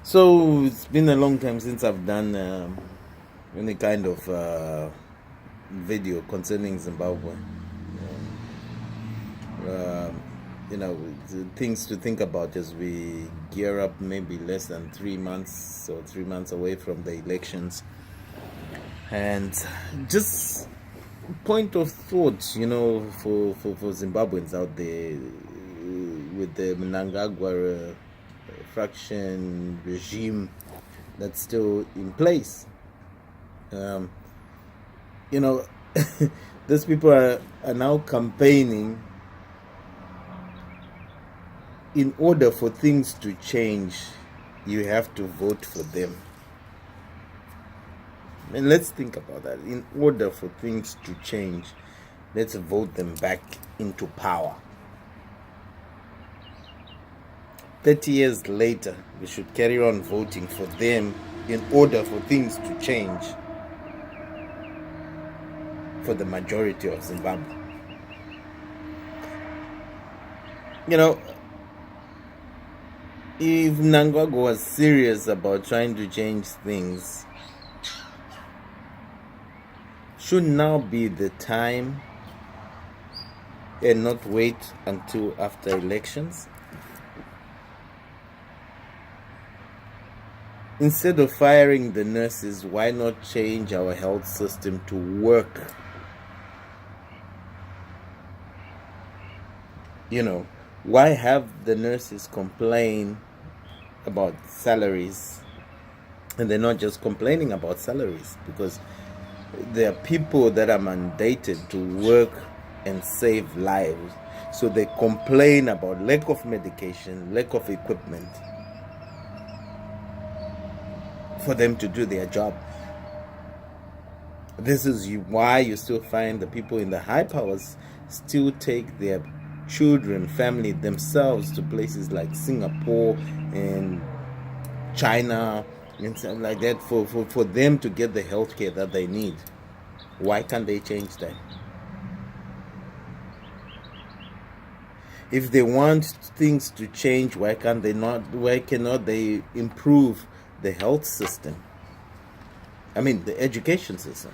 So it's been a long time since I've done any kind of video concerning Zimbabwe. Um, the things to think about as we gear up, maybe less than 3 months or 3 months away from the elections. And just point of thought, for Zimbabweans out there with the Mnangagwa fraction regime that's still in place. You know, these people are now campaigning in order for things to change. You have to vote for them. And let's think about that. In order for things to change, let's vote them back into power. 30 years later, we should carry on voting for them in order for things to change for the majority of Zimbabwe. If Mnangagwa was serious about trying to change things, should now be the time and not wait until after elections. Instead of firing the nurses, why not change our health system to work? Why have the nurses complain about salaries? And they're not just complaining about salaries, because there are people that are mandated to work and save lives. So they complain about lack of medication, lack of equipment for them to do their job. This is why you still find the people in the high powers still take their children, family, themselves to places like Singapore and China and stuff like that for them to get the health care that they need. Why can't they change that? If they want things to change, why cannot they improve the health system? The education system.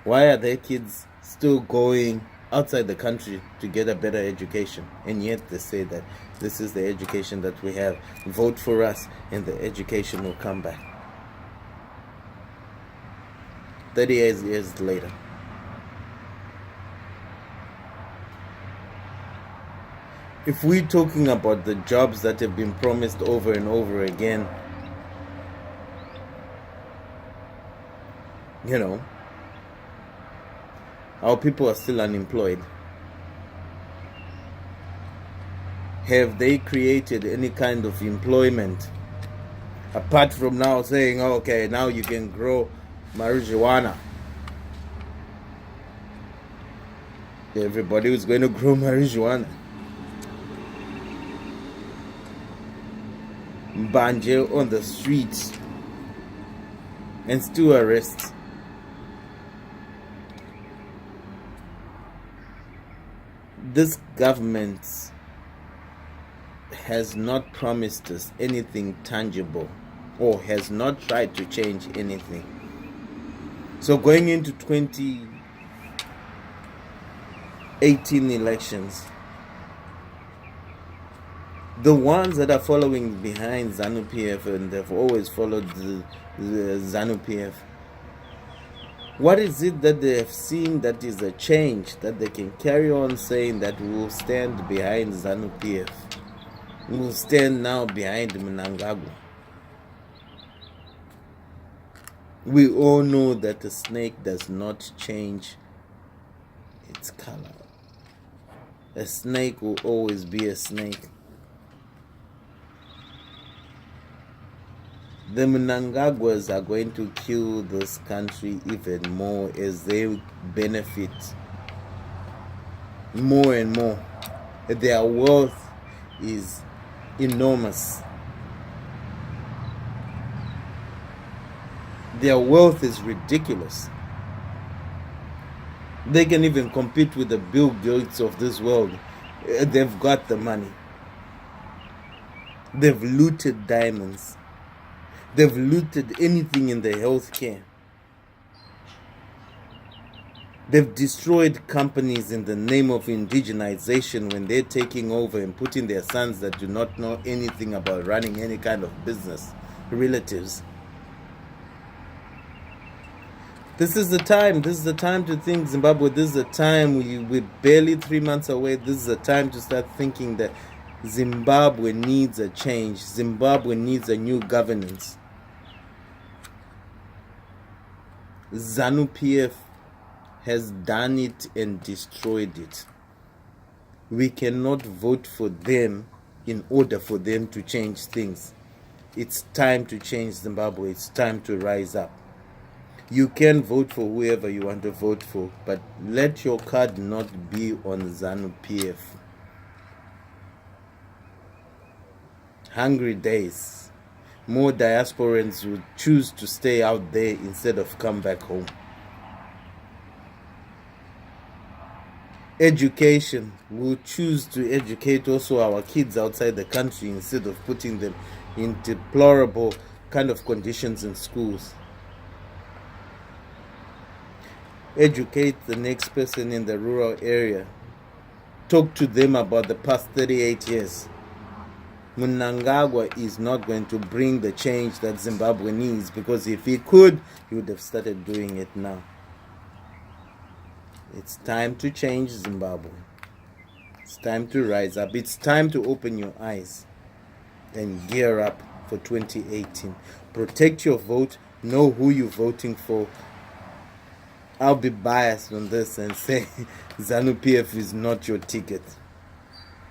Why are their kids still going outside the country to get a better education, and yet they say that this is the education that we have, vote for us and the education will come back? 30 years later. If we're talking about the jobs that have been promised over and over again, our people are still unemployed. Have they created any kind of employment apart from now saying, okay, now you can grow marijuana? Everybody was going to grow marijuana. Mbanje on the streets and still arrest. This government has not promised us anything tangible, or has not tried to change anything. So going into 2018 elections, the ones that are following behind Zanupf, and they've always followed the Zanupf, what is it that they have seen that is a change that they can carry on saying that we will stand behind Zanupf? We will stand now behind Mnangagwa. We all know that a snake does not change its color. A snake will always be a snake. The Mnangagwas are going to kill this country even more as they benefit more and more. Their wealth is enormous. Their wealth is ridiculous. They can even compete with the Bill Gates of this world. They've got the money. They've looted diamonds. They've looted anything in the healthcare. They've destroyed companies in the name of indigenization when they're taking over and putting their sons that do not know anything about running any kind of business, relatives. This is the time to think, Zimbabwe. This is the time, we're barely 3 months away. This is the time to start thinking that Zimbabwe needs a change. Zimbabwe needs a new governance. Zanupf has done it and destroyed it. We cannot vote for them in order for them to change things. It's time to change Zimbabwe. It's time to rise up. You can vote for whoever you want to vote for, but let your card not be on Zanupf. Hungry days. More diasporans will choose to stay out there instead of come back home. Education. We'll choose to educate also our kids outside the country instead of putting them in deplorable kind of conditions in schools. Educate the next person in the rural area. Talk to them about the past 38 years. Mnangagwa is not going to bring the change that Zimbabwe needs, because if he could, he would have started doing it now. It's time to change Zimbabwe. It's time to rise up. It's time to open your eyes and gear up for 2018. Protect your vote. Know who you're voting for. I'll be biased on this and say ZANU-PF is not your ticket,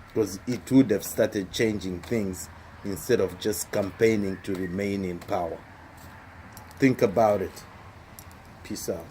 because it would have started changing things instead of just campaigning to remain in power. Think about it. Peace out.